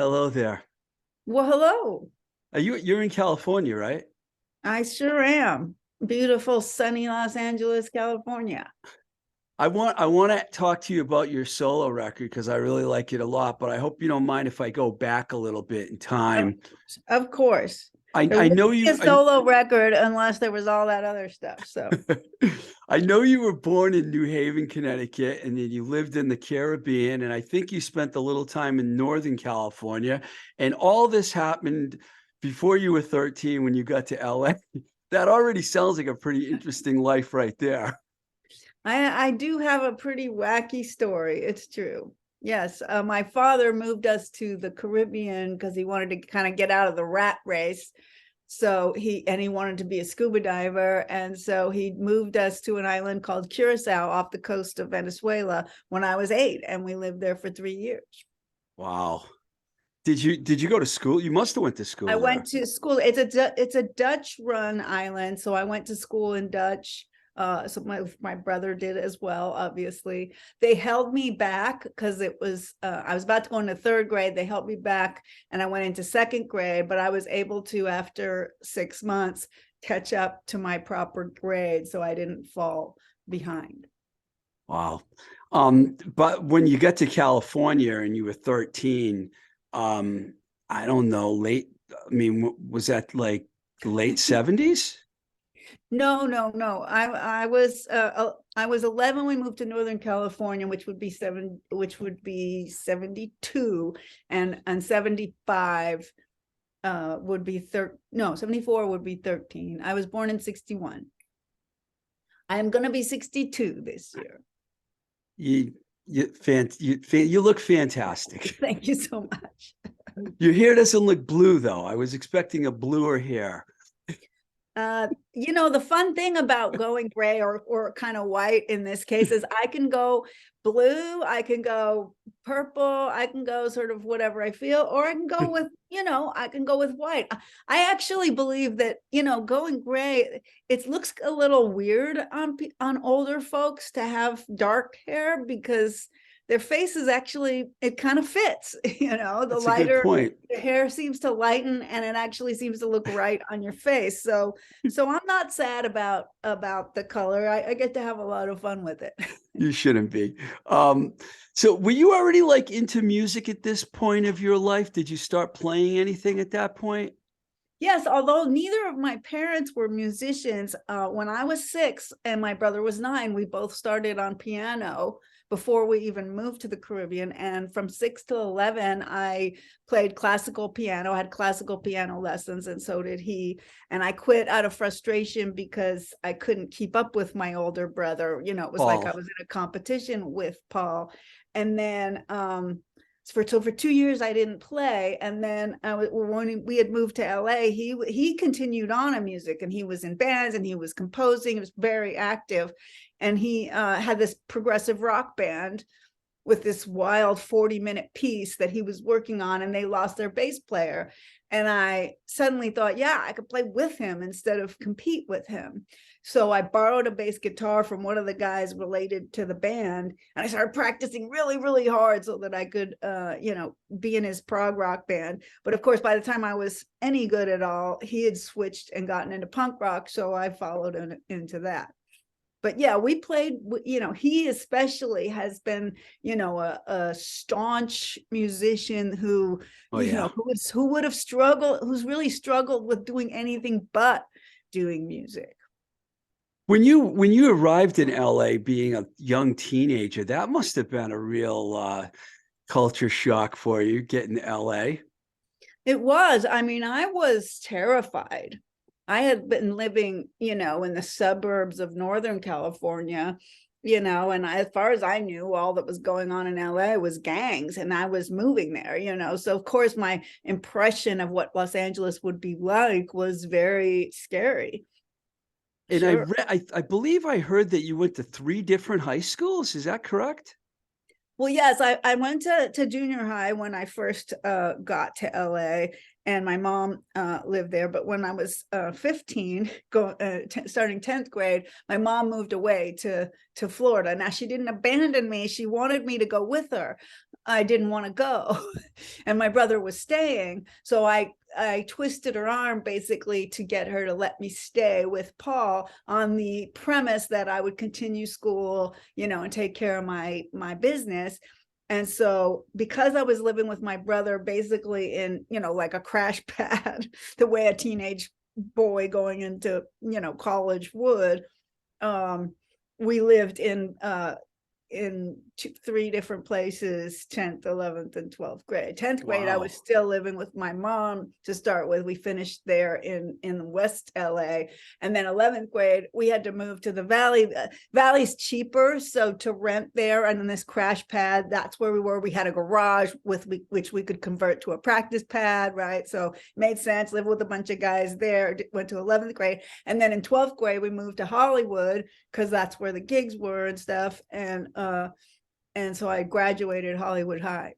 Hello there. Well, hello. You're in California, right? I sure am. Beautiful, sunny Los Angeles, California. I want to talk to you about your solo record because I really like it a lot, but I hope you don't mind if I go back a little bit in Of, time. of course. I There I wouldn't know be a you solo record unless there was all that other stuff. So, I know you were born in New Haven, Connecticut, and then you lived in the Caribbean, and I think you spent a little time in Northern California, and all this happened before you were 13 when you got to LA. That already sounds like a pretty interesting life right there. I do have a pretty wacky story. It's true. Yes, my father moved us to the Caribbean because he wanted to kind of get out of the rat race. So he wanted to be a scuba diver, and so he moved us to an island called Curacao off the coast of Venezuela when I was 8, and we lived there for 3 years. Wow. Did you go to school? You must have went to I school went there. to school. It's a Dutch run island, so I went to school in Dutch. So my brother did as well. Obviously, they held me back because it was I was about to go into third grade. They held me back, and I went into second grade. But I was able to, after 6 months, catch up to my proper grade, so I didn't fall behind. Wow. But when you got to California and you were 13, um, I don't know, was that like late 70s? No, no, no. I was 11 when we moved to Northern California, which would be 72, and 75 would be 74 would be 13. I was born in 61. I am going to be 62 this year. You you look fantastic. Thank you so much. Your hair doesn't look blue though. I was expecting a bluer hair. The fun thing about going gray or kind of white in this case is I can go blue, I can go purple, I can go sort of whatever I feel, or I can go with, I can go with white. I actually believe that, going gray, it looks a little weird on older folks to have dark hair because their faces actually, it kind of fits, the That's a good lighter point. the hair seems to lighten and it actually seems to look right on your face. So I'm not sad about the color. I get to have a lot of fun with it. You shouldn't be. Um, so were you already like into music at this point of your life? Did you start playing anything at that point? Yes, although neither of my parents were musicians, when I was 6 and my brother was 9, we both started on piano before we even moved to the Caribbean. And from 6 to 11, I played classical piano, had classical piano lessons, and so did he. And I quit out of frustration because I couldn't keep up with my older brother. It was like I Paul. was in a competition with Paul. And then for 2 years I didn't play, and then when we had moved to LA, he continued on in music, and he was in bands and he was composing. He was very active, and he had this progressive rock band with this wild 40-minute piece that he was working on, and they lost their bass player. And I suddenly thought, yeah, I could play with him instead of compete with him. So I borrowed a bass guitar from one of the guys related to the band, and I started practicing really, really hard so that I could, be in his prog rock band. But of course, by the time I was any good at all, he had switched and gotten into punk rock, so I followed into that. But yeah, we played, he especially has been, a staunch musician who, Oh yeah. who would have struggled, who's really struggled with doing anything but doing music. When you arrived in LA being a young teenager, that must have been a real culture shock for you getting to LA. It was. I mean, I was terrified. I had been living, in the suburbs of Northern California, and as far as I knew, all that was going on in LA was gangs, and I was moving there. So, of course, my impression of what Los Angeles would be like was very scary. And Sure. I believe I heard that you went to three different high schools. Is that correct? Well, yes, I went to junior high when I first got to LA, and my mom lived there. But when I was 15, starting 10th grade, my mom moved away to Florida. Now, she didn't abandon me. She wanted me to go with her. I didn't want to go and my brother was staying. So I twisted her arm basically to get her to let me stay with Paul on the premise that I would continue school, you know, and take care of my business. And so because I was living with my brother basically in, you know, like a crash pad, the way a teenage boy going into, you know, college would, we lived in 3 different places, 10th, 11th, and 12th grade. 10th grade, I was still living with my mom to start with. We finished there in West LA. And then 11th grade, we had to move to the Valley. Valley's cheaper, so to rent there and in this crash pad, that's where we were. We had a garage which we could convert to a practice pad, right? So it made sense, live with a bunch of guys there, went to 11th grade. And then in 12th grade, we moved to Hollywood because that's where the gigs were and stuff. And so I graduated Hollywood High.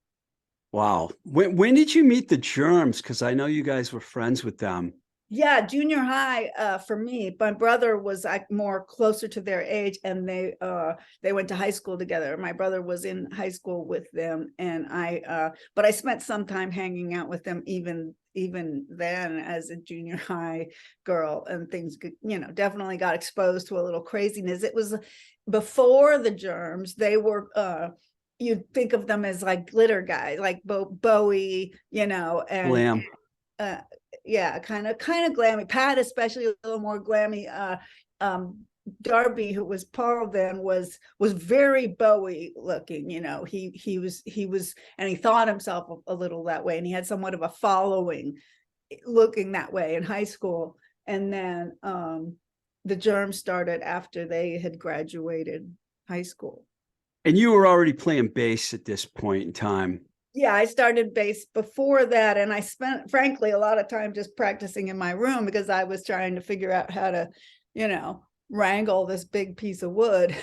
Wow. When did you meet the Germs? Because I know you guys were friends with them. Yeah, junior high for me. My brother was more closer to their age, and they went to high school together. My brother was in high school with them, and but I spent some time hanging out with them even then as a junior high girl, and things, you know, definitely got exposed to a little craziness. It was before the Germs. They were you'd think of them as like glitter guys, like Bowie, you know, and Glam. Yeah, kind of glammy. Pat especially a little more glammy. Darby, who was Paul then, was very Bowie looking, you know. He was and he thought himself a little that way, and he had somewhat of a following looking that way in high school. And then the Germs started after they had graduated high school. And you were already playing bass at this point in time. Yeah, I started bass before that, and I spent, frankly, a lot of time just practicing in my room because I was trying to figure out how to, you know, wrangle this big piece of wood.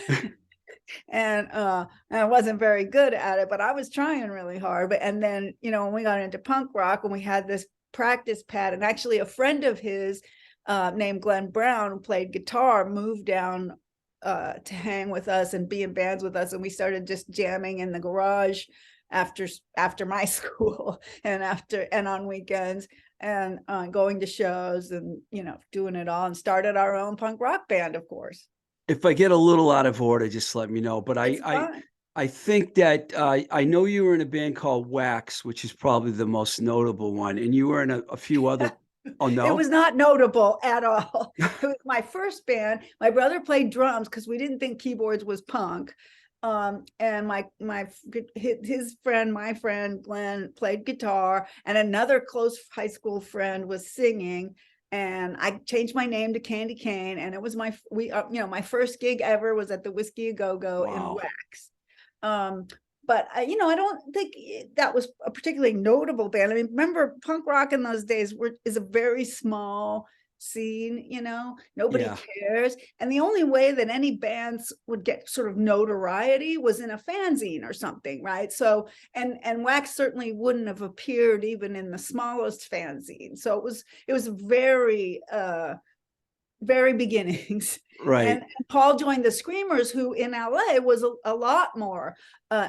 And I wasn't very good at it, but I was trying really hard. And then, you know, when we got into punk rock, and we had this practice pad, and actually a friend of his named Glenn Brown, who played guitar, moved down to hang with us and be in bands with us, and we started just jamming in the garage after my school and on weekends, and going to shows, and, you know, doing it all, and started our own punk rock band, of course. If I get a little out of order, just let me know. But I think that I know you were in a band called Wax, which is probably the most notable one, and you were in a few other. Oh no, it was not notable at all. It was my first band. My brother played drums because we didn't think keyboards was punk. And my friend Glenn played guitar, and another close high school friend was singing. And I changed my name to Candy Cane, and it was my first gig ever was at the Whiskey A Go Go in Wax. But I don't think that was a particularly notable band. I mean, remember, punk rock in those days is a very small scene, you know, nobody cares. And the only way that any bands would get sort of notoriety was in a fanzine or something, right? So, and Wax certainly wouldn't have appeared even in the smallest fanzine. So it was very beginnings. Right. And Paul joined the Screamers, who in LA was a lot more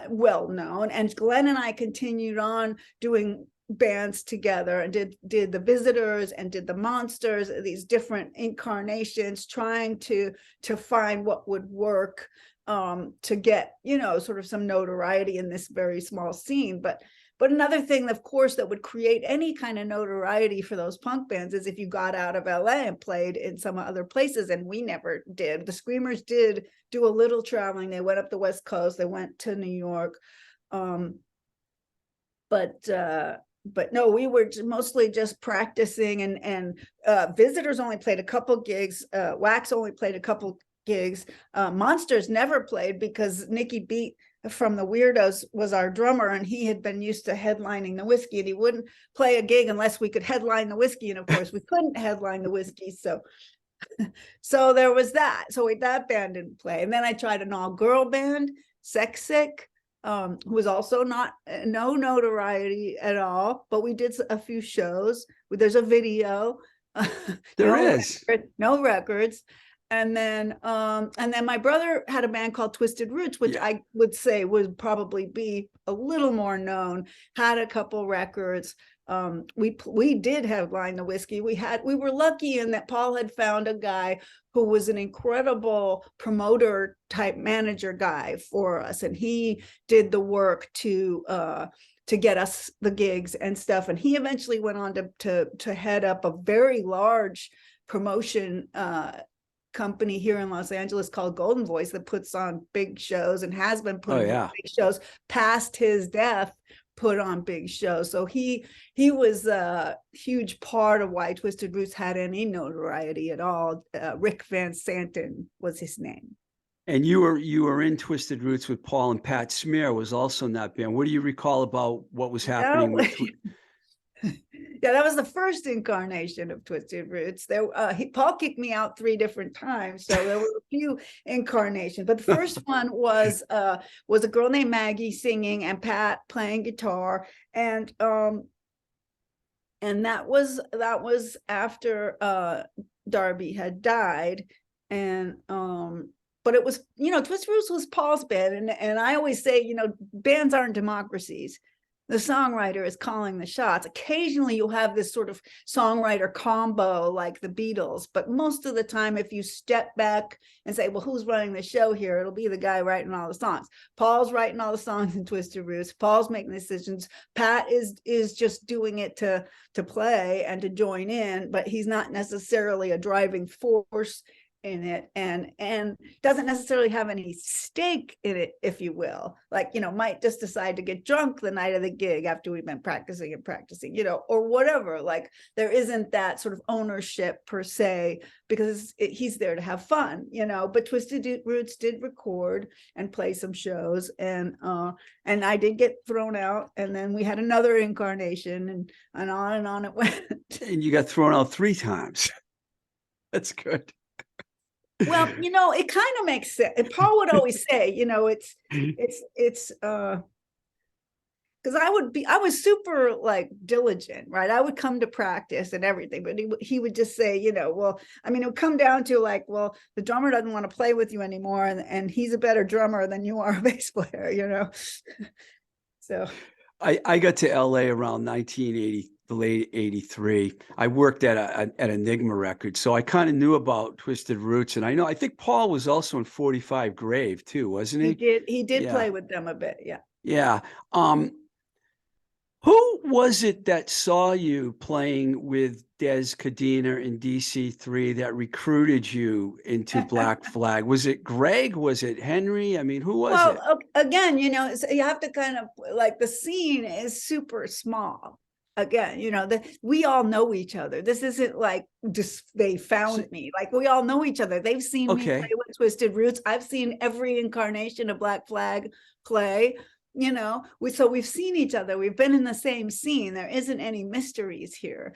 well known. And Glenn and I continued on doing bands together, and did the Visitors and did the Monsters, these different incarnations, trying to find what would work to get, you know, sort of some notoriety in this very small scene. But another thing, of course, that would create any kind of notoriety for those punk bands is if you got out of LA and played in some other places, and we never did. The Screamers did do a little traveling. They went up the West Coast, they went to New York, but no, we were mostly just practicing, and Visitors only played a couple gigs. Wax only played a couple gigs. Monsters never played because Nicky Beat from the Weirdos was our drummer, and he had been used to headlining the Whiskey, and he wouldn't play a gig unless we could headline the Whiskey. And of course we couldn't headline the Whiskey. So there was that. So that band didn't play. And then I tried an all-girl band, Sex Sick, who was also no notoriety at all, but we did a few shows. There's a video. There is no records. And then my brother had a band called Twisted Roots, which I would say would probably be a little more known, had a couple records. We did have Line the Whiskey. We were lucky in that Paul had found a guy who was an incredible promoter type manager guy for us. And he did the work to get us the gigs and stuff. And he eventually went on to head up a very large promotion company here in Los Angeles called Golden Voice that puts on big shows and has been putting on big shows past his death, put on big shows. So he was a huge part of why Twisted Roots had any notoriety at all. Rick Van Santen was his name. And you were in Twisted Roots with Paul, and Pat Smear was also in that band. What do you recall about what was happening with Yeah, that was the first incarnation of Twisted Roots. Paul kicked me out 3 different times, so there were a few incarnations. But the first one was a girl named Maggie singing and Pat playing guitar, and that was after Darby had died, and but it was, Twisted Roots was Paul's band, and I always say, bands aren't democracies. The songwriter is calling the shots. Occasionally you'll have this sort of songwriter combo like the Beatles, but most of the time, if you step back and say, well, who's running the show here? It'll be the guy writing all the songs. Paul's writing all the songs in Twisted Roots. Paul's making decisions. Pat is just doing it to play and to join in, but he's not necessarily a driving force in it, and doesn't necessarily have any stake in it, if you will. Like, might just decide to get drunk the night of the gig after we've been practicing, or whatever. Like, there isn't that sort of ownership per se, because he's there to have fun, but Twisted Roots did record and play some shows, and I did get thrown out, and then we had another incarnation, and on it went. And you got thrown out 3 times. That's good. Well, it kind of makes sense. Paul would always say, it's because I was super like diligent, right? I would come to practice and everything, but he would just say, well, it would come down to like, well, the drummer doesn't want to play with you anymore, and he's a better drummer than you are a bass player, So I got to LA around 1980. The late 83. I worked at Enigma Records, so I kind of knew about Twisted Roots, and I think Paul was also in 45 Grave too, wasn't he? He did play with them a bit, yeah. Yeah. Who was it that saw you playing with Des Cadena in DC3 that recruited you into Black Flag? Was it Greg? Was it Henry? Who was it? Well, again, so you have to kind of like, the scene is super small. Again, we all know each other. This isn't like just they found me. Like, we all know each other. They've seen me play with Twisted Roots. I've seen every incarnation of Black Flag play. So we've seen each other. We've been in the same scene. There isn't any mysteries here.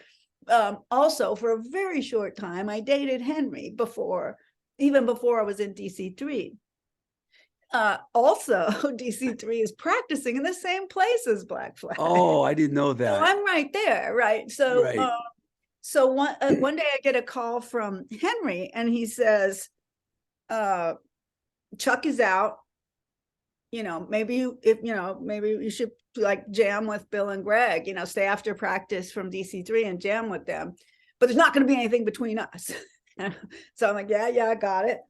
Also, for a very short time, I dated Henry even before I was in DC3. Also, DC3 is practicing in the same place as Black Flag. Oh, I didn't know that. So I'm right there, right? So, so one day I get a call from Henry, and he says, "Chuck is out. Maybe you should like jam with Bill and Greg. Stay after practice from DC3 and jam with them. But there's not going to be anything between us." So I'm like, yeah, I got it.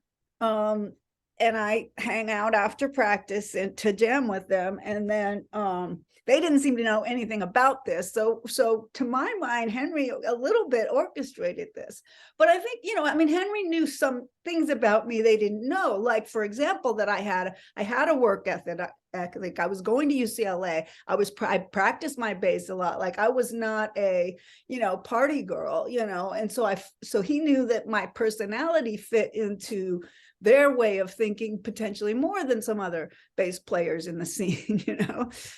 And I hang out after practice and to jam with them. And then they didn't seem to know anything about this. So to my mind, Henry a little bit orchestrated this. But I think, Henry knew some things about me they didn't know. Like, for example, that I had a work ethic. I was going to UCLA. I practiced my bass a lot. Like, I was not a, party girl, and so he knew that my personality fit into their way of thinking potentially more than some other bass players in the scene,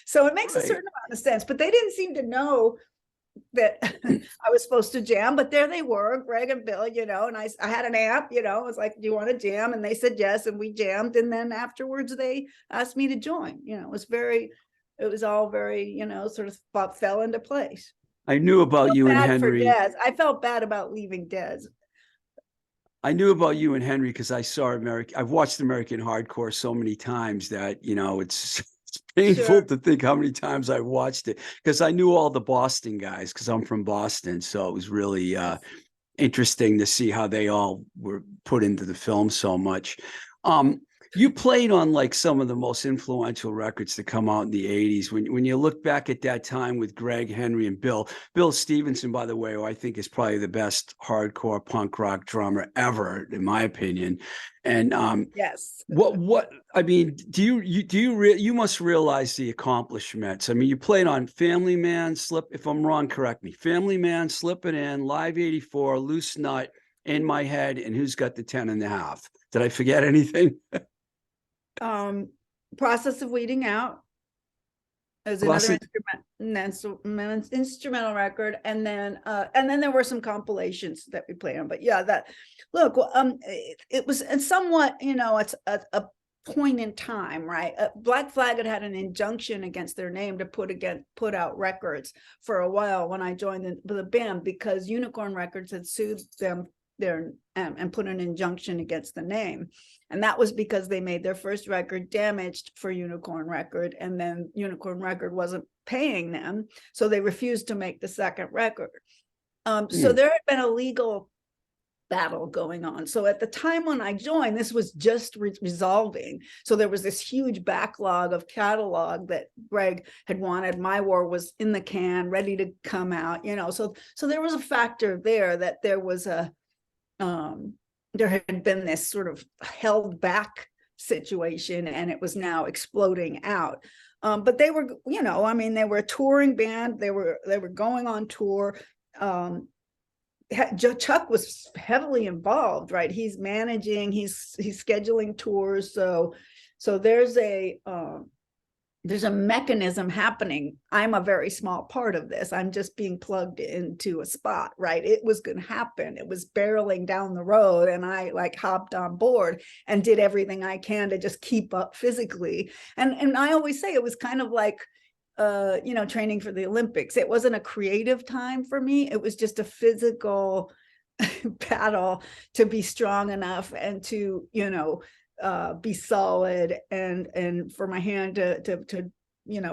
So it makes a certain amount of sense, but they didn't seem to know that I was supposed to jam, but there they were, Greg and Bill, and I had an amp, I was like, do you want to jam? And they said yes, and we jammed. And then afterwards they asked me to join. It was all very, sort of fell into place. I knew about you and Henry. I felt bad about leaving Des. I knew about you and Henry because I saw I've watched American Hardcore so many times that, it's painful Sure. to think how many times I watched it, because I knew all the Boston guys because I'm from Boston. So it was really interesting to see how they all were put into the film so much. Um, you played on like some of the most influential records to come out in the 80s. When you look back at that time with Greg, Henry, and Bill Stevenson, by the way, who I think is probably the best hardcore punk rock drummer ever, in my opinion. And Yes. what I mean, you must realize the accomplishments. I mean, you played on Family Man, if I'm wrong, correct me. Family Man, Slip It In, Live 84, Loose Nut, In My Head, and Who's Got the 10.5. Did I forget anything? Process of Weeding Out is another instrumental record, and then there were some compilations that we played on. But yeah, that look, it was somewhat, it's a point in time, right? Black Flag had an injunction against their name to put out records for a while when I joined the band, because Unicorn Records had sued them and put an injunction against the name. And that was because they made their first record damaged for Unicorn Record, and then Unicorn Record wasn't paying them, so they refused to make the second record. So there had been a legal battle going on. So at the time when I joined, this was just resolving. So there was this huge backlog of catalog that Greg had wanted. My War was in the can, ready to come out, so there was a factor there, that there was there had been this sort of held back situation, and it was now exploding out. But they were, they were a touring band. They were going on tour. Chuck was heavily involved, right? He's managing, he's scheduling tours. So there's a mechanism happening. I'm a very small part of this. I'm just being plugged into a spot, right? It was going to happen. It was barreling down the road, and I hopped on board and did everything I can to just keep up physically. And I always say it was kind of like, training for the Olympics. It wasn't a creative time for me. It was just a physical battle to be strong enough and to, be solid, and for my hand to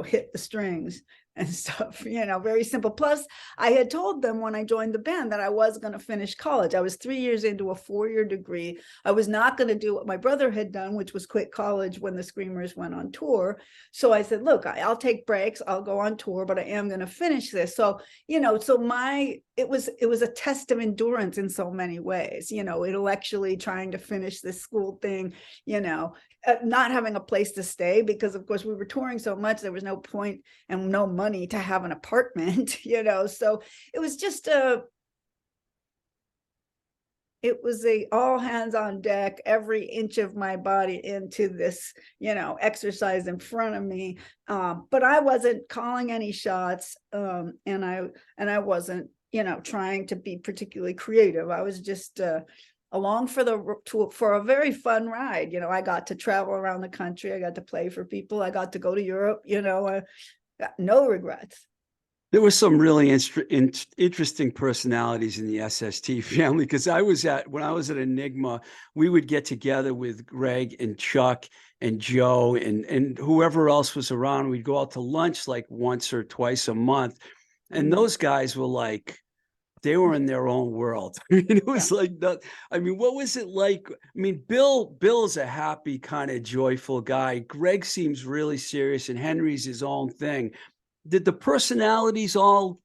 hit the strings and stuff, very simple. Plus, I had told them when I joined the band that I was going to finish college. I was 3 years into a 4-year degree. I was not going to do what my brother had done, which was quit college when the Screamers went on tour. So I said, look, I'll take breaks, I'll go on tour, but I am going to finish this. So, it was a test of endurance in so many ways, intellectually trying to finish this school thing, not having a place to stay, because of course we were touring so much, there was no point and no money to have an apartment, so it was just it was a all hands on deck, every inch of my body into this, exercise in front of me. But I wasn't calling any shots, and I wasn't, trying to be particularly creative. I was just along for a very fun ride. I got to travel around the country. I got to play for people. I got to go to Europe. No regrets. There were some really interesting personalities in the SST family, because when I was at Enigma, we would get together with Greg and Chuck and Joe and whoever else was around. We'd go out to lunch like once or twice a month. And those guys were like, they were in their own world. It was like that. I mean, what was it like? I mean, Bill's a happy, kind of joyful guy. Greg seems really serious, and Henry's his own thing. Did the personalities how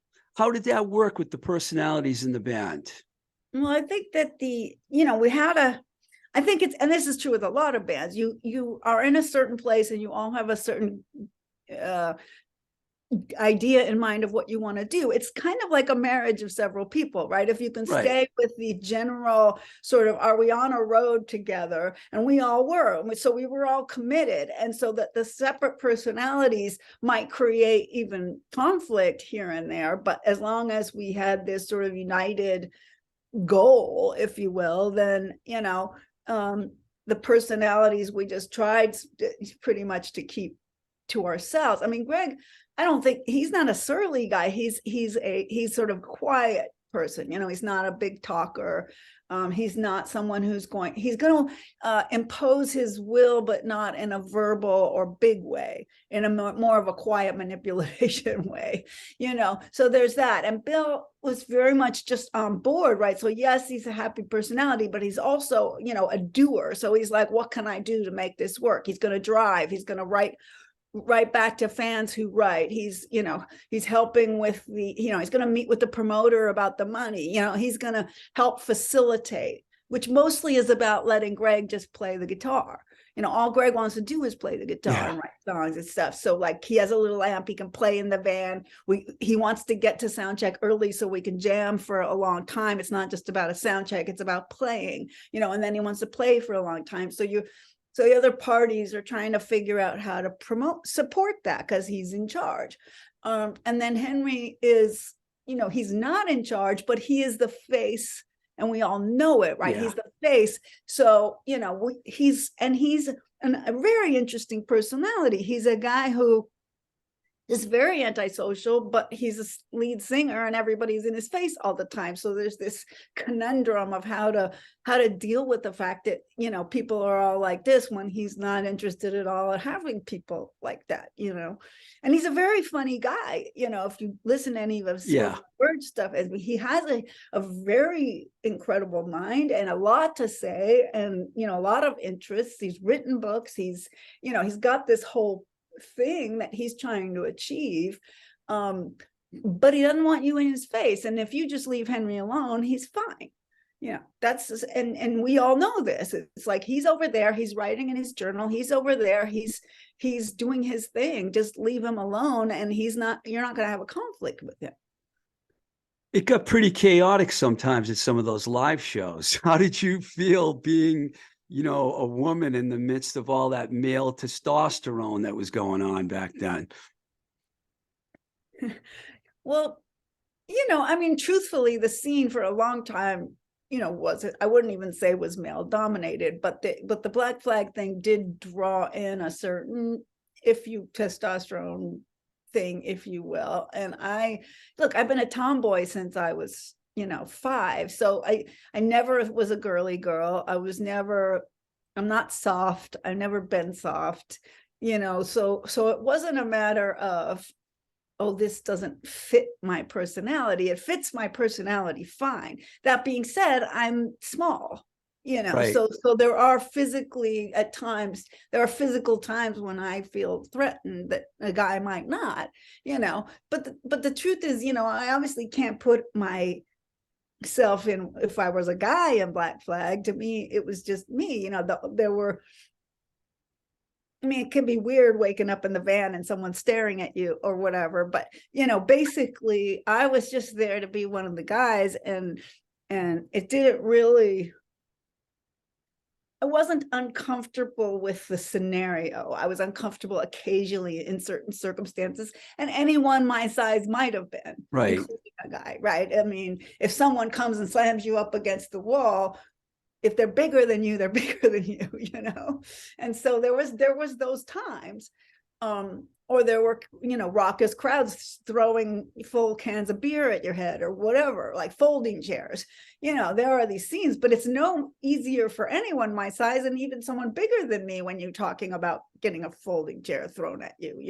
did that work with the personalities in the band? Well, I think that I think and this is true with a lot of bands. You are in a certain place and you all have a certain idea in mind of what you want to do. It's kind of like a marriage of several people, right? If you can stay with the general sort of, are we on a road together? And we all were. So we were all committed. And so that the separate personalities might create even conflict here and there. But as long as we had this sort of united goal, if you will, then, the personalities we just tried pretty much to keep to ourselves. I mean, Greg, I don't think he's not a surly guy. He's sort of quiet, person. He's not a big talker. He's not someone he's going to impose his will, but not in a verbal or big way, in a more of a quiet manipulation way, so there's that. And Bill was very much just on board, right? So yes, he's a happy personality, but he's also, a doer. So he's like, what can I do to make this work? He's going to drive, he's going to write back to fans who write. He's helping with he's going to meet with the promoter about the money. He's going to help facilitate, which mostly is about letting Greg just play the guitar. All Greg wants to do is play the guitar and write songs and stuff. So like, he has a little amp, he can play in the van. He wants to get to sound check early so we can jam for a long time. It's not just about a sound check, it's about playing, and then he wants to play for a long time. So the other parties are trying to figure out how to support that, because he's in charge. And then Henry is, he's not in charge, but he is the face, and we all know it, right? Yeah. He's the face. So, he's a very interesting personality. He's a guy who is very antisocial, but he's a lead singer and everybody's in his face all the time. So there's this conundrum of how to deal with the fact that, people are all like this when he's not interested at all in having people like that, and he's a very funny guy. If you listen to any of his word stuff, he has a very incredible mind and a lot to say, and, a lot of interests. He's written books. He's got this whole thing that he's trying to achieve, but he doesn't want you in his face. And if you just leave Henry alone, he's fine. That's and we all know this. It's like, he's over there, he's writing in his journal, he's over there, he's doing his thing. Just leave him alone, and you're not going to have a conflict with him. It got pretty chaotic sometimes at some of those live shows. How did you feel being a woman in the midst of all that male testosterone that was going on back then? Well, truthfully, the scene for a long time, I wouldn't even say was male dominated, but the Black Flag thing did draw in a certain, testosterone thing, if you will. And I've been a tomboy since I was 5. So I never was a girly girl. I'm not soft. I've never been soft, so it wasn't a matter of, oh, this doesn't fit my personality. It fits my personality fine. That being said, I'm small, right. So there are physical times when I feel threatened that a guy might not, but the truth is, I obviously can't put myself in. If I was a guy in Black Flag, to me it was just me. It can be weird waking up in the van and someone staring at you or whatever, but basically I was just there to be one of the guys, and it didn't really, I wasn't uncomfortable with the scenario. I was uncomfortable occasionally in certain circumstances, and anyone my size might have been, right, including a guy, right? If someone comes and slams you up against the wall, if they're bigger than you, they're bigger than you, And so there was those times, or there were, raucous crowds throwing full cans of beer at your head or whatever, like folding chairs. There are these scenes, but it's no easier for anyone my size and even someone bigger than me when you're talking about getting a folding chair thrown at you,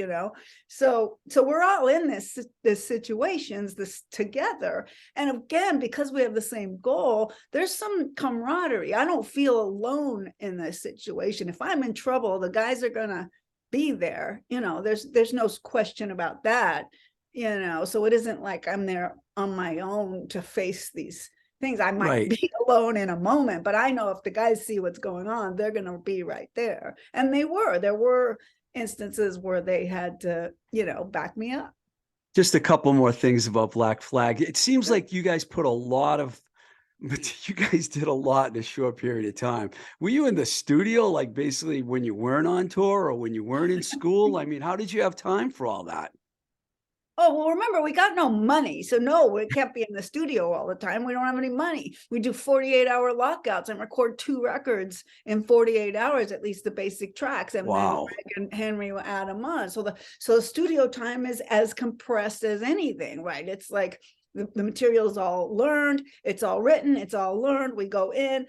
So we're all in this situations, this together. And again, because we have the same goal, there's some camaraderie. I don't feel alone in this situation. If I'm in trouble, the guys are gonna be there, there's no question about that, so it isn't like I'm there on my own to face these things. I might be alone in a moment, but I know if the guys see what's going on, they're going to be right there. And there were instances where they had to, back me up. Just a couple more things about Black Flag. It seems like you guys did a lot in a short period of time. Were you in the studio, like basically when you weren't on tour or when you weren't in school? I mean, how did you have time for all that? Oh, well, remember, we got no money. So no, we can't be in the studio all the time. We don't have any money. We do 48-hour lockouts and record 2 records in 48 hours, at least the basic tracks. And wow. Then Greg and Henry will add them on. So the studio time is as compressed as anything, right? It's like the material is all learned, it's all written, it's all learned. We go in,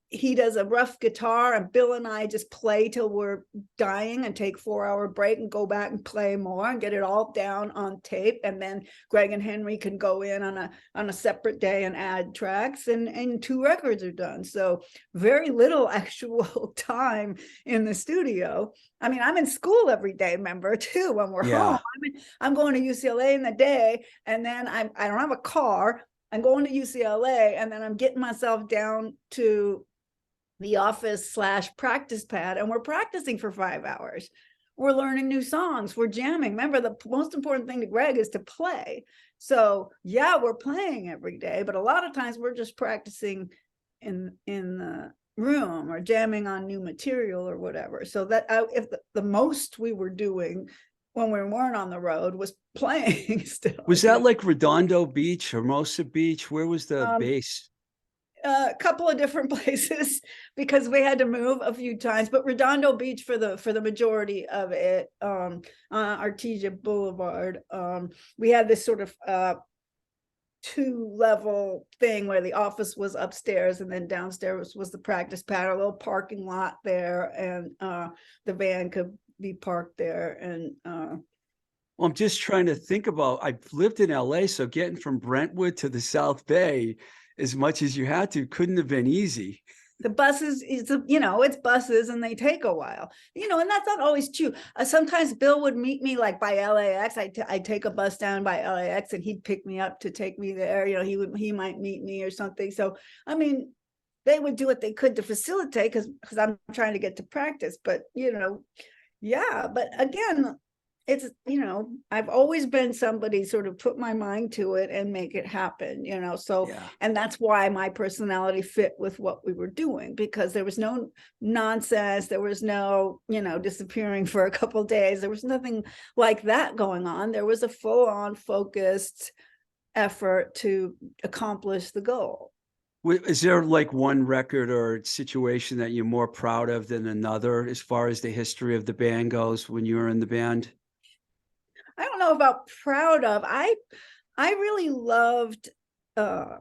he does a rough guitar, and Bill and I just play till we're dying and take 4-hour break and go back and play more and get it all down on tape. And then Greg and Henry can go in on a separate day and add tracks, and 2 records are done. So very little actual time in the studio. I mean, I'm in school every day, remember, too, when we're home. I'm going to UCLA in the day, and then I don't have a car. I'm going to UCLA, and then I'm getting myself down to the office / practice pad, and we're practicing for 5 hours. We're learning new songs. We're jamming. Remember, the most important thing to Greg is to play. So yeah, we're playing every day, but a lot of times we're just practicing in the room or jamming on new material or whatever. So that if the most we were doing when we weren't on the road was playing still. Was that like Redondo Beach, Hermosa Beach? Where was the base? A couple of different places, because we had to move a few times, but Redondo Beach for the majority of it, on Artesia Boulevard. We had this sort of 2-level thing where the office was upstairs, and then downstairs was the practice pad, a little parking lot there, and the van could be parked there. And well, I'm just trying to think about, I've lived in LA, so getting from Brentwood to the South Bay as much as you had to couldn't have been easy. The buses, it's buses, and they take a while, and that's not always true. Sometimes Bill would meet me like by LAX. I'd take a bus down by LAX, and he'd pick me up to take me there. He might meet me or something. So, I mean, they would do what they could to facilitate, because I'm trying to get to practice. But, yeah, but again, it's, I've always been somebody sort of put my mind to it and make it happen, so, Yeah. And that's why my personality fit with what we were doing, because there was no nonsense. There was no, disappearing for a couple of days. There was nothing like that going on. There was a full-on focused effort to accomplish the goal. Is there like one record or situation that you're more proud of than another as far as the history of the band goes when you were in the band? I don't know about proud of. I really loved, I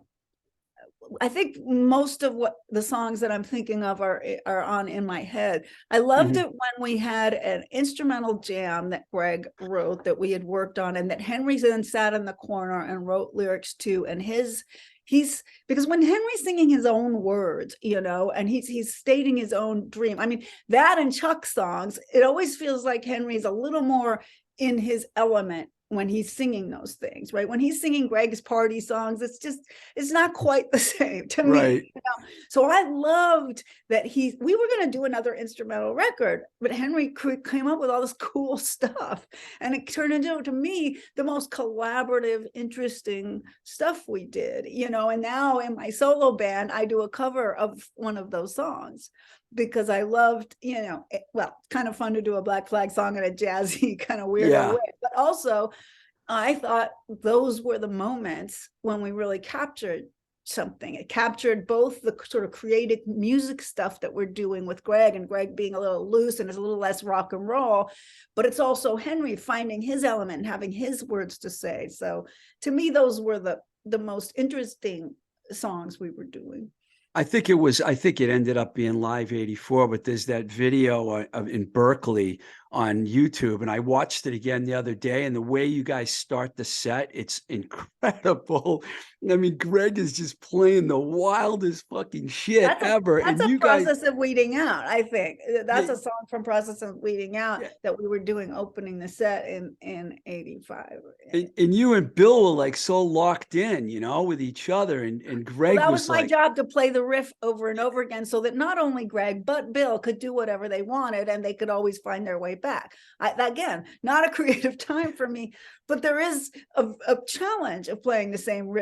think most of what the songs that I'm thinking of are on in my head. I loved it when we had an instrumental jam that Greg wrote that we had worked on, and that Henry then sat in the corner and wrote lyrics to. And because when Henry's singing his own words, and he's stating his own dream. I mean, that and Chuck's songs, it always feels like Henry's a little more in his element when he's singing those things, right? When he's singing Greg's party songs, it's not quite the same to me. So I loved that we were going to do another instrumental record, but Henry came up with all this cool stuff, and it turned into, to me, the most collaborative, interesting stuff we did, and now in my solo band, I do a cover of one of those songs, because I loved, it's kind of fun to do a Black Flag song in a jazzy kind of weird way, but also I thought those were the moments when we really captured something. It captured both the sort of creative music stuff that we're doing with Greg, and Greg being a little loose and is a little less rock and roll, but it's also Henry finding his element and having his words to say. So to me, those were the most interesting songs we were doing. I think it ended up being Live 84, but there's that video in Berkeley on YouTube, and I watched it again the other day, and the way you guys start the set, it's incredible. I mean, Greg is just playing the wildest fucking shit ever. That's a process of weeding out, I think. That's a song from Process of Weeding Out that we were doing opening the set in 85. And you and Bill were like so locked in, with each other, and Greg that was my like, job, to play the riff over and over again, so that not only Greg but Bill could do whatever they wanted, and they could always find their way back. Again, not a creative time for me, but there is a challenge of playing the same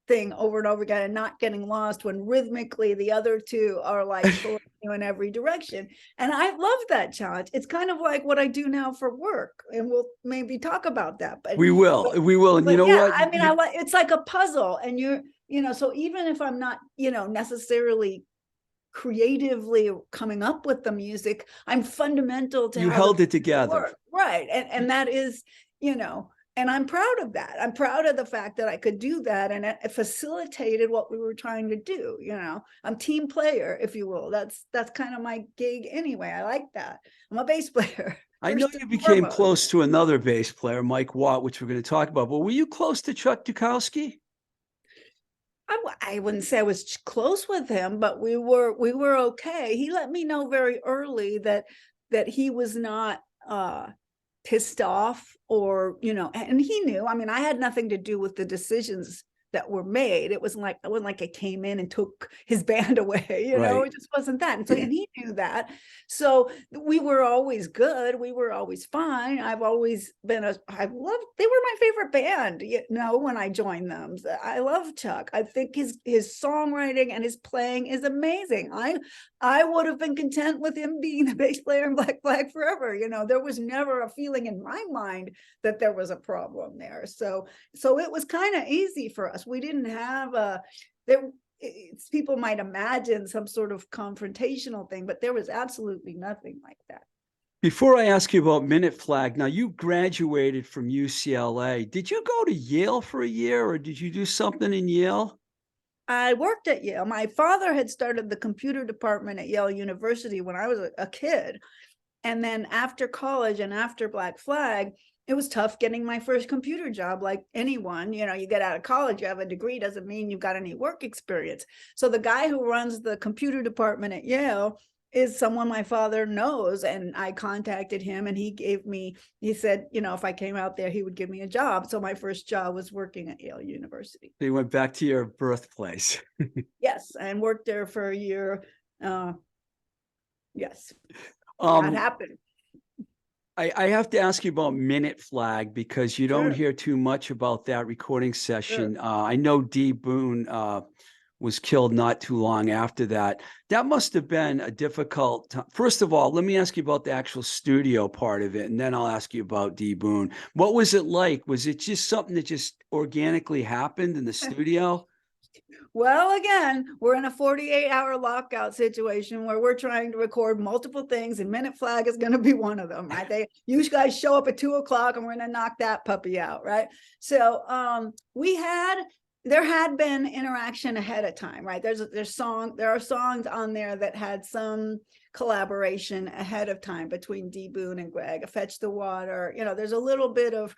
thing over and over again and not getting lost when rhythmically the other two are like pulling you in every direction. And I love that challenge. It's kind of like what I do now for work, and we'll maybe talk about that. But we will. And you know what? I mean, it's like a puzzle, and so even if I'm not, necessarily creatively coming up with the music, I'm fundamental to you held it together, right? And that is, And I'm proud of that. I'm proud of the fact that I could do that, and it facilitated what we were trying to do. I'm team player, if you will. That's kind of my gig anyway. I like that. I'm a bass player. I know you became close to another bass player, Mike Watt, which we're going to talk about, but were you close to Chuck Dukowski? I wouldn't say I was close with him, but we were okay. He let me know very early that he was not pissed off, or and he knew. I mean, I had nothing to do with the decisions that were made. It wasn't like I came in and took his band away, Right. It just wasn't that. And so, and he knew that. So we were always good. We were always fine. I've always been they were my favorite band, when I joined them. I love Chuck. I think his songwriting and his playing is amazing. I would have been content with him being the bass player in Black Flag forever. There was never a feeling in my mind that there was a problem there. So it was kind of easy for us. We didn't have people might imagine some sort of confrontational thing, but there was absolutely nothing like that. Before I ask you about Minute Flag, now you graduated from UCLA. Did you go to Yale for a year, or did you do something in Yale? I worked at Yale. My father had started the computer department at Yale University when I was a kid. And then after college and after Black Flag, it was tough getting my first computer job, like anyone. You get out of college, you have a degree, doesn't mean you've got any work experience. So the guy who runs the computer department at Yale is someone my father knows. And I contacted him, and he said, if I came out there, he would give me a job. So my first job was working at Yale University. So you went back to your birthplace. Yes, and worked there for a year. Yes, that happened. I have to ask you about Minute Flag, because you don't hear too much about that recording session. I know D. Boone was killed not too long after that. That must have been a difficult time. First of all, let me ask you about the actual studio part of it, and then I'll ask you about D. Boone. What was it like? Was it just something that just organically happened in the studio? Well, again, we're in a 48-hour lockout situation where we're trying to record multiple things, and Minute Flag is going to be one of them, right? You guys show up at 2:00 and we're going to knock that puppy out, right? So there had been interaction ahead of time, right? There are songs on there that had some collaboration ahead of time between D. Boone and Greg. Fetch the Water, there's a little bit of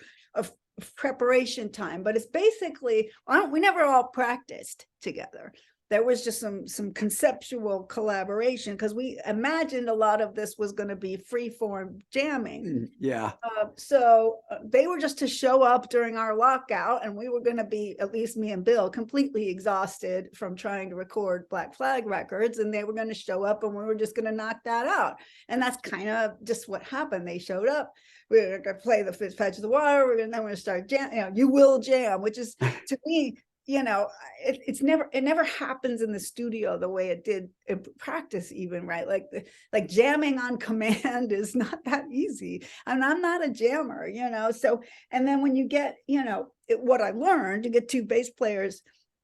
preparation time, but it's basically, we never all practiced together. There was just some conceptual collaboration, because we imagined a lot of this was going to be free form jamming. Yeah. So they were just to show up during our lockout, and we were going to be, at least me and Bill, completely exhausted from trying to record Black Flag records, and they were going to show up, and we were just going to knock that out. And that's kind of just what happened. They showed up. We were going to play the Fetch the Water. We're going to start jam. You will jam, which is, to me, it never happens in the studio the way it did in practice, even, right? Like jamming on command is not that easy, and I'm not a jammer, so. And then when you get, what I learned, you get two bass players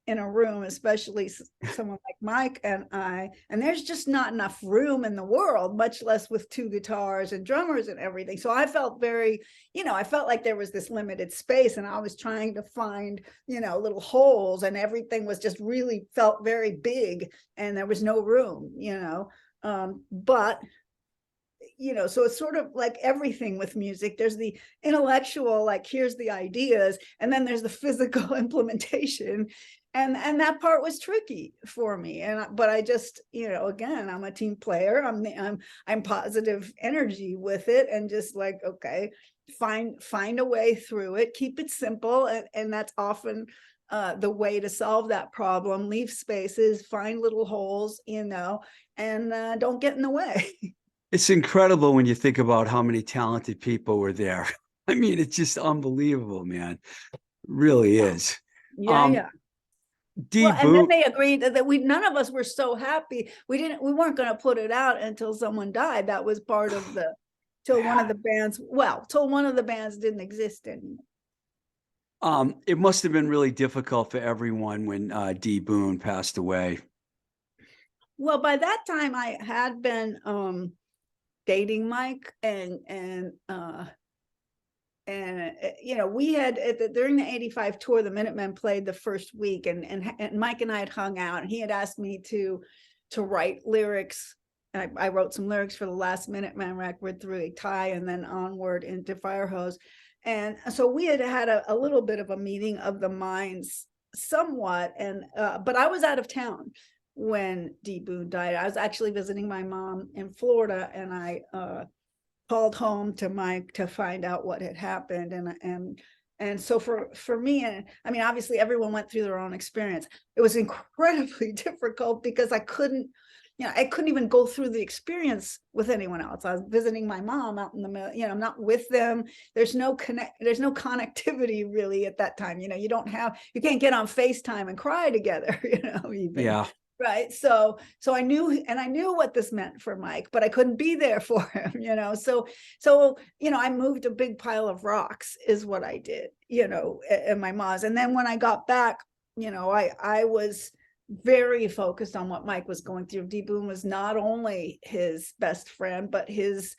in a room, especially someone like Mike and I, and there's just not enough room in the world, much less with two guitars and drummers and everything. So I felt very, I felt like there was this limited space, and I was trying to find, little holes, and everything was just really felt very big, and there was no room, but so it's sort of like everything with music. There's the intellectual, like, here's the ideas, and then there's the physical implementation. And that part was tricky for me. But I just, again, I'm a team player. I'm positive energy with it, and just like, okay, find a way through it, keep it simple. And that's often the way to solve that problem. Leave spaces, find little holes, and don't get in the way. It's incredible when you think about how many talented people were there. I mean, it's just unbelievable, man. It really is. Yeah. Well, and then they agreed that none of us were so happy. We weren't going to put it out until someone died. That was part of till one of the bands didn't exist anymore. It must have been really difficult for everyone when D. Boone passed away. Well, by that time I had been dating Mike, and you know, we had during the 85 tour, the Minutemen played the first week, and Mike and I had hung out, and he had asked me to write lyrics. I wrote some lyrics for the last Minutemen record, Through a Tie and then onward into Fire Hose. And so we had a little bit of a meeting of the minds somewhat. And but I was out of town when D. Boon died. I was actually visiting my mom in Florida, and I called home to Mike to find out what had happened. And so for me, and I mean, obviously everyone went through their own experience. It was incredibly difficult because I couldn't even go through the experience with anyone else. I was visiting my mom out in the middle, you know, I'm not with them. There's no connectivity really at that time. You know, you can't get on FaceTime and cry together, you know, even. Yeah. Right. So I knew what this meant for Mike, but I couldn't be there for him, you know. So, you know, I moved a big pile of rocks is what I did, you know, in my mom's. And then when I got back, you know, I was very focused on what Mike was going through. D. Boon was not only his best friend, but his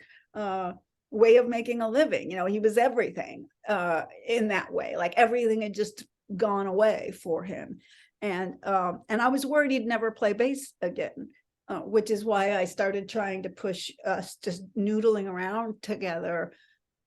way of making a living. You know, he was everything in that way. Like everything had just gone away for him. And I was worried he'd never play bass again, which is why I started trying to push us just noodling around together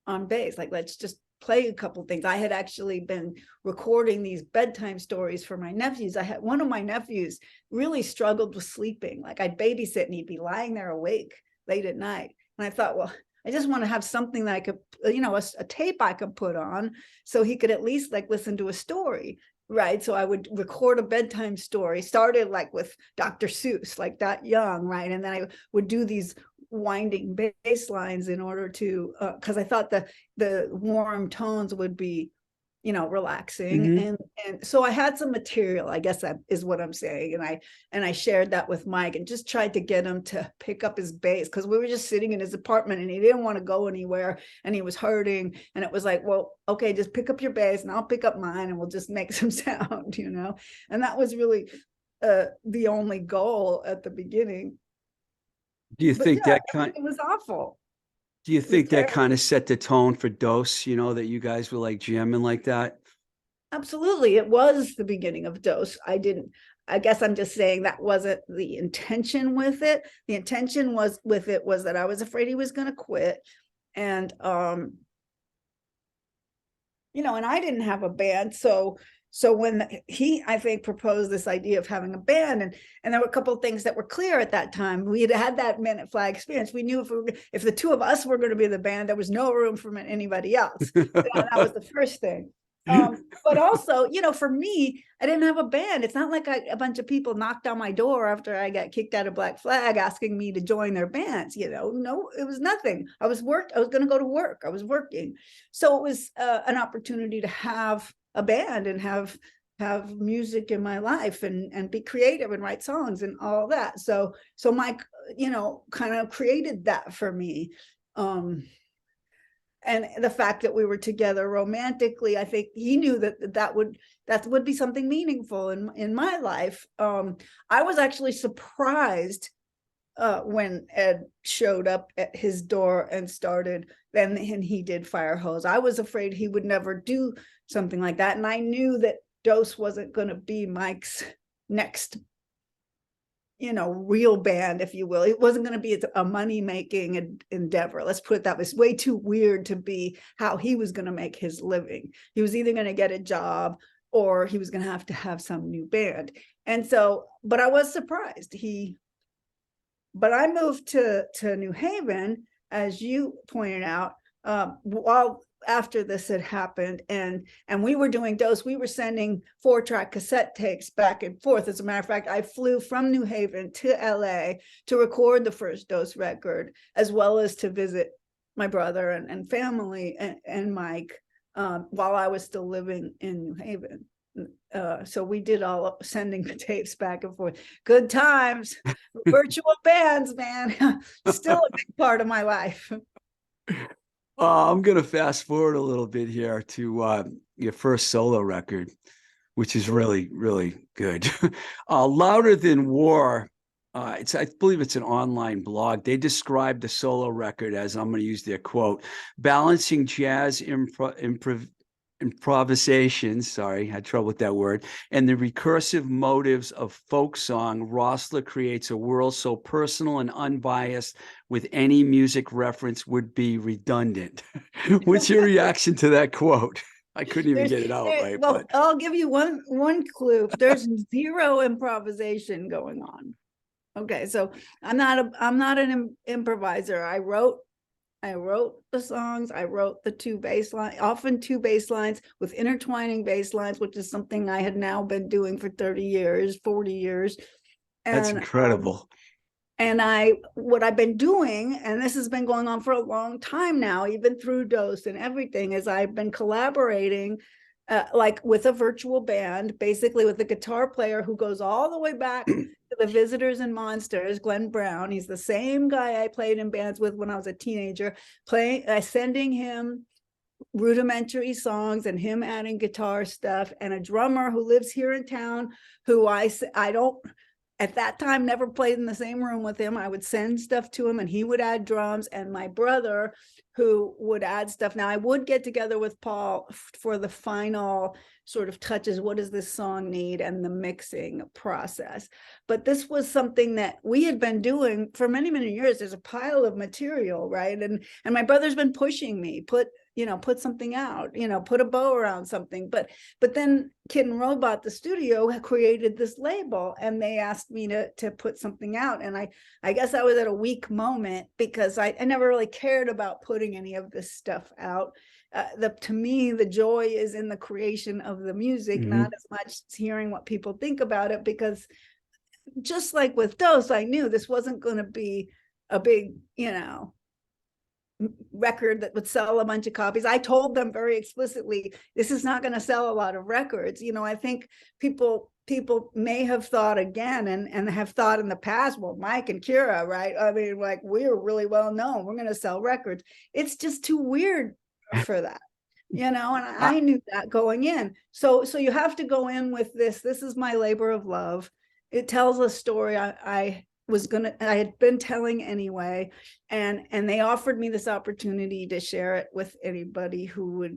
on bass. Like, let's just play a couple things. I had actually been recording these bedtime stories for my nephews. I had one of my nephews really struggled with sleeping. Like I'd babysit and he'd be lying there awake late at night. And I thought, well, I just want to have something that I could, you know, a tape I could put on so he could at least like listen to a story. Right. So I would record a bedtime story, started like with Dr. Seuss, like that young. Right. And then I would do these winding bass lines in order to, because I thought the warm tones would be, you know, relaxing. Mm-hmm. And so I had some material, I guess that is what I'm saying. And I shared that with Mike and just tried to get him to pick up his bass, because we were just sitting in his apartment and he didn't want to go anywhere and he was hurting. And it was like, well, okay, just pick up your bass and I'll pick up mine and we'll just make some sound, you know. And that was really the only goal at the beginning. Do you think that it was awful. Do you think that kind of set the tone for Dose, you know, that you guys were like jamming like that? Absolutely. It was the beginning of Dose. I guess I'm just saying that wasn't the intention with it. The intention was that I was afraid he was going to quit. And, you know, and I didn't have a band. So when he, I think, proposed this idea of having a band, and there were a couple of things that were clear at that time. We had that Minute Flag experience. We knew if the two of us were going to be the band, there was no room for anybody else. That was the first thing. But also, you know, for me, I didn't have a band. It's not like a bunch of people knocked on my door after I got kicked out of Black Flag asking me to join their bands. You know, no, it was nothing. I was going to go to work. I was working. So it was an opportunity to have a band and have music in my life and be creative and write songs and all that. So Mike, you know, kind of created that for me. And the fact that we were together romantically, I think he knew that would be something meaningful in my life. I was actually surprised when Ed showed up at his door and he did Fire Hose. I was afraid he would never do something like that. And I knew that Dose wasn't going to be Mike's next, you know, real band, if you will. It wasn't going to be a money-making endeavor. Let's put it that way. It's way too weird to be how he was going to make his living. He was either going to get a job or he was going to have some new band. And so, but I was surprised. But I moved to New Haven, as you pointed out, while after this had happened, and we were doing Dose. We were sending 4-track cassette tapes back and forth. As a matter of fact, I flew from New Haven to LA to record the first Dose record, as well as to visit my brother and family and Mike while I was still living in New Haven. So we did all sending the tapes back and forth. Good times. Virtual bands, man. Still a big part of my life. I'm going to fast forward a little bit here to your first solo record, which is really, really good. Louder Than War I believe it's an online blog. They described the solo record as, I'm going to use their quote, balancing jazz improvisation, sorry, had trouble with that word, and the recursive motives of folk song. Roessler creates a world so personal and unbiased with any music reference would be redundant. What's your reaction to that quote? I couldn't even get it out right. Well, But I'll give you one clue. There's zero improvisation going on. Okay, so I'm not an improviser. I wrote the songs. I wrote the often two bass lines with intertwining bass lines, which is something I had now been doing for 30 years, 40 years. that's And incredible. and what I've been doing, and this has been going on for a long time now, even through Dose and everything, is I've been collaborating like with a virtual band, basically with a guitar player who goes all the way back to the Visitors and Monsters, Glenn Brown. He's the same guy I played in bands with when I was a teenager, sending him rudimentary songs and him adding guitar stuff, and a drummer who lives here in town who I don't, at that time, never played in the same room with him. I would send stuff to him and he would add drums, and my brother who would add stuff. Now I would get together with Paul for the final sort of touches. What does this song need? And the mixing process. But this was something that we had been doing for many, many years. There's a pile of material, right? And my brother's been pushing me, put something out, put a bow around something. But then Kid and Robot, the studio, created this label, and they asked me to put something out. And I guess I was at a weak moment because I never really cared about putting any of this stuff out. To me, the joy is in the creation of the music, not as much hearing what people think about it, because just like with Dose, I knew this wasn't going to be a big, record that would sell a bunch of copies. I told them very explicitly, this is not going to sell a lot of records. I think people may have thought again and have thought in the past, well, Mike and Kira, right? I mean, like, we're really well known, we're going to sell records. It's just too weird for that, and I knew that going in. So you have to go in with this is my labor of love. It tells a story I had been telling anyway, and they offered me this opportunity to share it with anybody who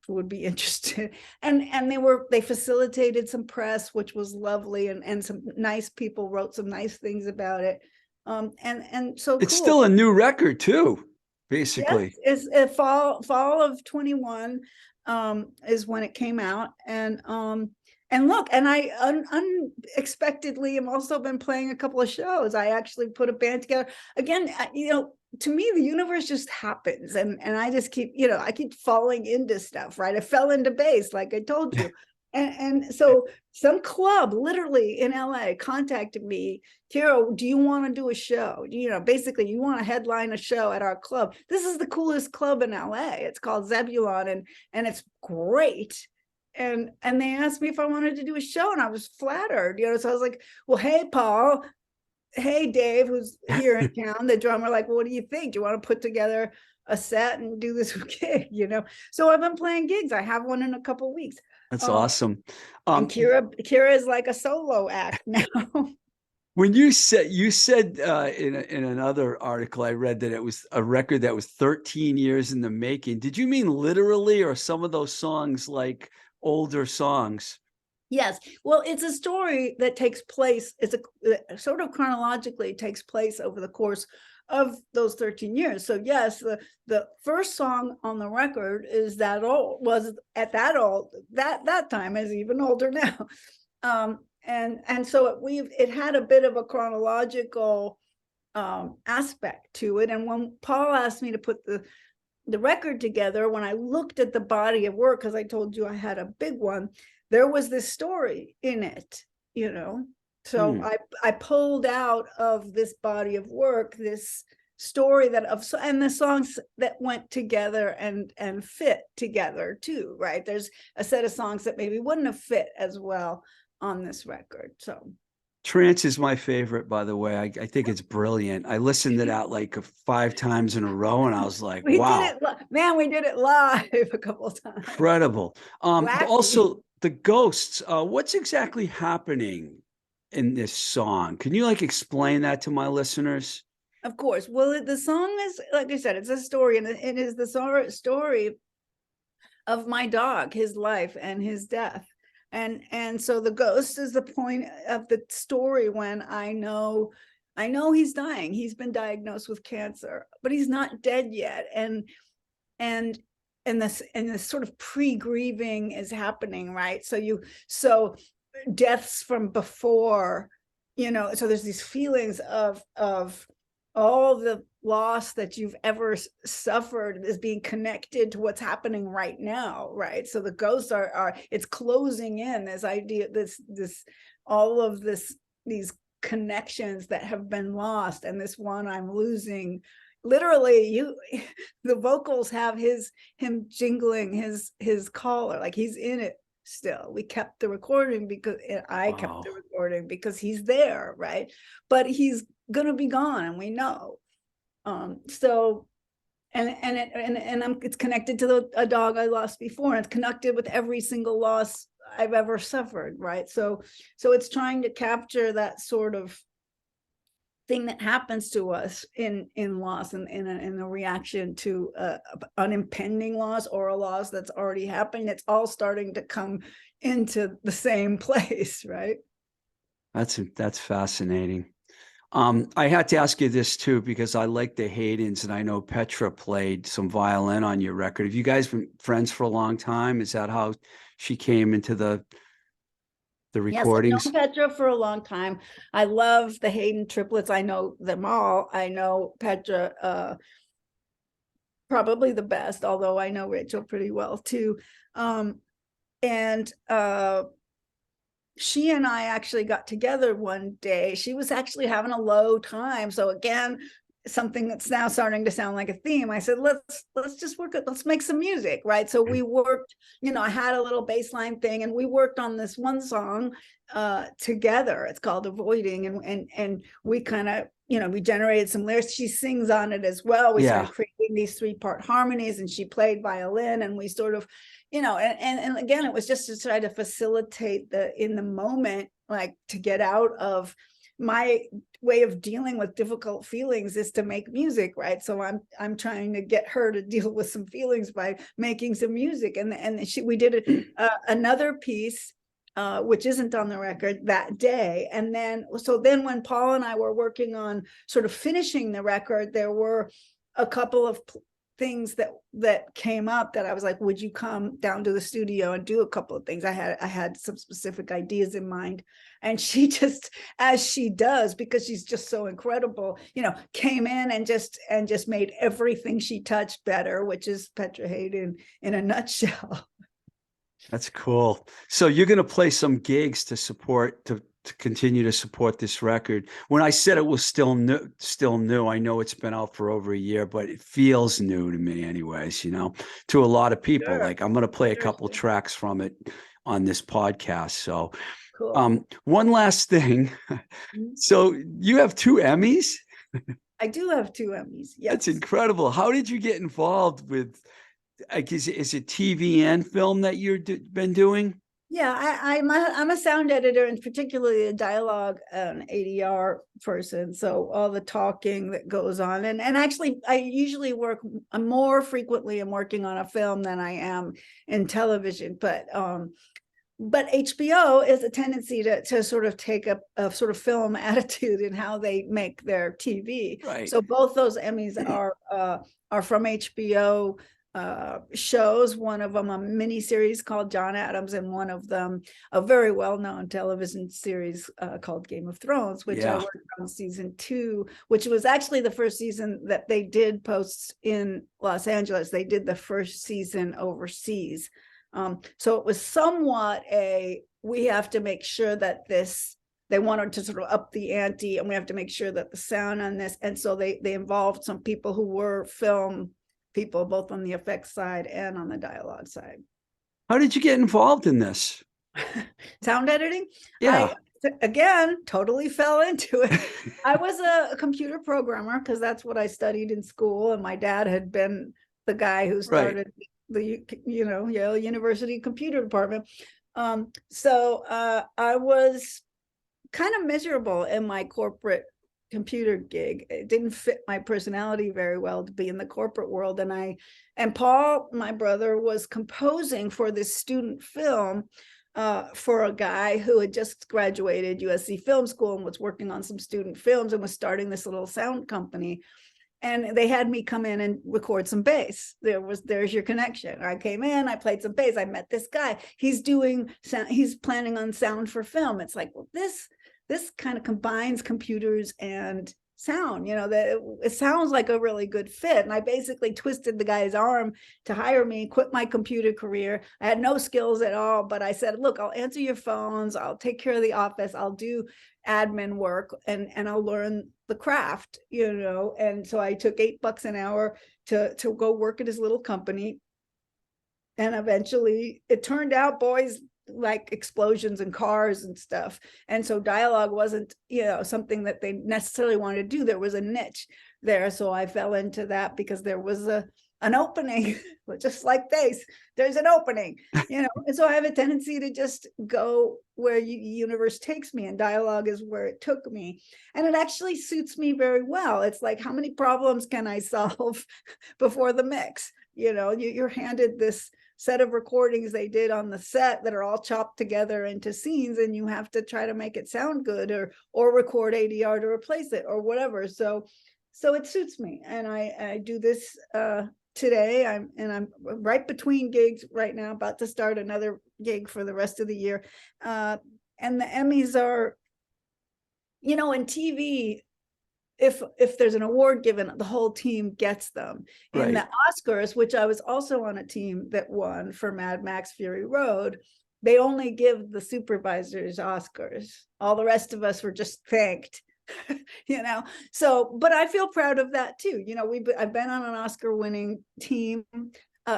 would be interested, and they facilitated some press, which was lovely, and some nice people wrote some nice things about it, and so it's cool. Still a new record too, basically. Yes, it's fall of 21 is when it came out, and look, and I unexpectedly have also been playing a couple of shows. I actually put a band together again. To me, the universe just happens, and I just keep, I keep falling into stuff, right? I fell into bass, like I told you. And so some club literally in LA contacted me, Kira, do you want to do a show? Basically, you want to headline a show at our club. This is the coolest club in LA. It's called Zebulon, and it's great. And they asked me if I wanted to do a show, and I was flattered, so I was like, well, hey, Paul, hey, Dave, who's here in town, the drummer, like, well, what do you think? Do you want to put together a set and do this gig? So I've been playing gigs. I have one in a couple of weeks. That's awesome. And Kira is like a solo act now. When you said in another article I read that it was a record that was 13 years in the making, did you mean literally, or some of those songs like older songs? Yes. Well, it's a story that takes place. It's a sort of chronologically takes place over the course of those 13 years. So yes, the first song on the record is that old, was at that old, that time is even older now. And so it had a bit of a chronological aspect to it. And when Paul asked me to put the record together, when I looked at the body of work, because I told you I had a big one, there was this story in it, So I pulled out of this body of work this story and the songs that went together and fit together too, right? There's a set of songs that maybe wouldn't have fit as well on this record. So Trance is my favorite, by the way. I think it's brilliant. I listened to that like 5 times in a row, and I was like, wow. We did it live a couple of times. Incredible. Also, the Ghosts, what's exactly happening in this song. Can you like explain that to my listeners? Of course. Well, the song is, like I said, it's a story, and it is the story of my dog, his life and his death. And so the ghost is the point of the story when I know he's dying. He's been diagnosed with cancer, but he's not dead yet. And this sort of pre-grieving is happening, right? So deaths from before, so there's these feelings of all the loss that you've ever suffered is being connected to what's happening right now, right? So the ghosts are it's closing in this idea, all of these connections that have been lost, and this one I'm losing. Literally, the vocals have him jingling his collar, like he's in it still. We kept the recording because I kept the recording because he's there, right? But he's gonna be gone, and we know. So it's connected to a dog I lost before, and it's connected with every single loss I've ever suffered, right? So it's trying to capture that sort of thing that happens to us in loss, and in a reaction to an impending loss or a loss that's already happened. It's all starting to come into the same place, right? That's fascinating. I had to ask you this too, because I like the Haydens, and I know Petra played some violin on your record. Have you guys been friends for a long time? Is that how she came into the recordings? Yes, I've known Petra for a long time. I love the Hayden triplets. I know them all. I know Petra probably the best, although I know Rachel pretty well too. And she and I actually got together one day. She was actually having a low time. So again, something that's now starting to sound like a theme. I said, let's just let's make some music, right? So we worked, I had a little bass line thing, and we worked on this one song together. It's called Avoiding, and we kind of, we generated some lyrics. She sings on it as well. We started creating these 3-part harmonies, and she played violin, and we sort of, and again, it was just to try to facilitate in the moment, like to get out of my way of dealing with difficult feelings is to make music, right? So I'm trying to get her to deal with some feelings by making some music, and we did another piece which isn't on the record that day. And then when Paul and I were working on sort of finishing the record, there were a couple of things that came up that I was like, would you come down to the studio and do a couple of things? I had some specific ideas in mind, and she just, as she does, because she's just so incredible, came in and just made everything she touched better, which is Petra Hayden in a nutshell. That's cool. So you're going to play some gigs to continue to support this record. When I said it was still new, I know it's been out for over a year, but it feels new to me anyways, to a lot of people. Sure. Like I'm going to play a couple tracks from it on this podcast. So cool. One last thing. So you have 2 Emmys? I do have 2 Emmys. Yes. That's incredible. How did you get involved with, is it TV and film that you've been doing? Yeah, I'm a sound editor, and particularly a dialogue and ADR person. So all the talking that goes on, and actually, I usually I'm more frequently am working on a film than I am in television. But HBO is a tendency to sort of take a sort of film attitude in how they make their TV. Right. So both those Emmys are from HBO. Shows, one of them a mini series called John Adams, and one of them a very well-known television series called Game of Thrones, which I worked on season 2, which was actually the first season that they did post in Los Angeles. They did the first season overseas. So it was somewhat we have to make sure that they wanted to sort of up the ante, and we have to make sure that the sound on this, and so they involved some people who were film people, both on the effects side and on the dialogue side. How did you get involved in this? Sound editing? Yeah. Again, totally fell into it. I was a computer programmer because that's what I studied in school, and my dad had been the guy who started the Yale University computer department. So I was kind of miserable in my corporate computer gig. It didn't fit my personality very well to be in the corporate world. And Paul, my brother, was composing for this student film for a guy who had just graduated USC Film School and was working on some student films and was starting this little sound company. And they had me come in and record some bass. There's your connection. I came in, I played some bass. I met this guy. He's planning on sound for film. It's like, well, this kind of combines computers and sound, it sounds like a really good fit. And I basically twisted the guy's arm to hire me, quit my computer career. I had no skills at all, but I said, look, I'll answer your phones. I'll take care of the office. I'll do admin work and I'll learn the craft, And so I took $8 an hour to go work at his little company. And eventually it turned out boys like explosions and cars and stuff. And so dialogue wasn't, something that they necessarily wanted to do. There was a niche there. So I fell into that because there was an opening, just like bass, there's an opening, And so I have a tendency to just go where the universe takes me, and dialogue is where it took me. And it actually suits me very well. It's like, how many problems can I solve before the mix? You're handed this set of recordings they did on the set that are all chopped together into scenes, and you have to try to make it sound good or record ADR to replace it or whatever. So it suits me. And I do this today. I'm right between gigs right now, about to start another gig for the rest of the year. And the Emmys are, in TV, if there's an award given, the whole team gets them. Right. In the Oscars, which I was also on a team that won for Mad Max Fury Road, they only give the supervisors Oscars. All the rest of us were just thanked, So, but I feel proud of that too. I've been on an Oscar-winning team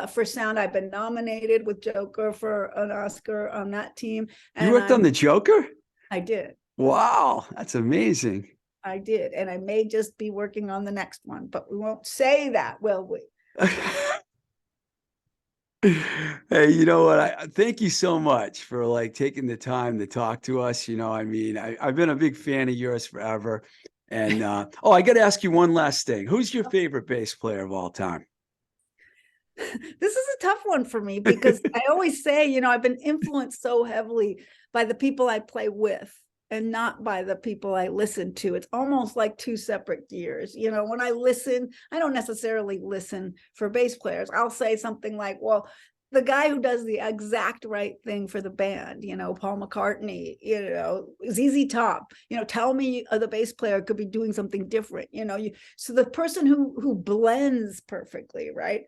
for sound. I've been nominated with Joker for an Oscar on that team. And you worked on the Joker? I did. Wow, that's amazing. I did. And I may just be working on the next one, but we won't say that, will we? Hey, you know what? I thank you so much for taking the time to talk to us. I've been a big fan of yours forever. And I got to ask you one last thing. Who's your favorite bass player of all time? This is a tough one for me because I always say, I've been influenced so heavily by the people I play with and not by the people I listen to. It's almost like two separate gears. When I listen, I don't necessarily listen for bass players. I'll say something like, well, the guy who does the exact right thing for the band, Paul McCartney, ZZ Top, tell me the bass player could be doing something different, so the person who blends perfectly, right?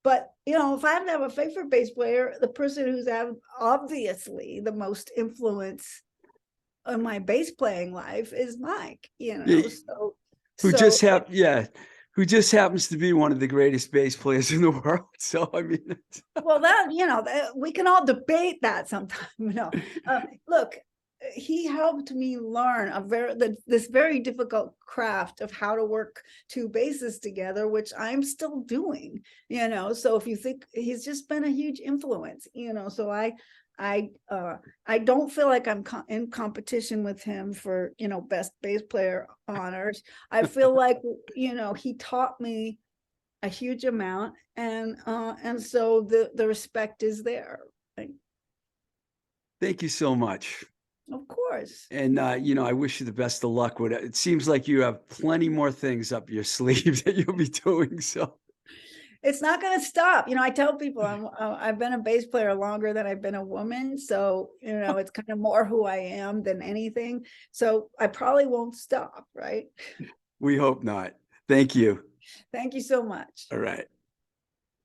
But, if I have to have a favorite bass player, the person who's obviously the most influence in my bass playing life is Mike, who just happens to be one of the greatest bass players in the world. So, well, that we can all debate that sometime. Look, he helped me learn this very difficult craft of how to work two basses together, which I'm still doing. So if you think, he's just been a huge influence. So I don't feel like I'm in competition with him for, best bass player honors. I feel like, he taught me a huge amount, and so the respect is there. Thank you so much. Of course. And, I wish you the best of luck with it. It seems like you have plenty more things up your sleeve that you'll be doing. So it's not going to stop. I tell people I've been a bass player longer than I've been a woman. So, it's kind of more who I am than anything. So I probably won't stop, right? We hope not. Thank you. Thank you so much. All right.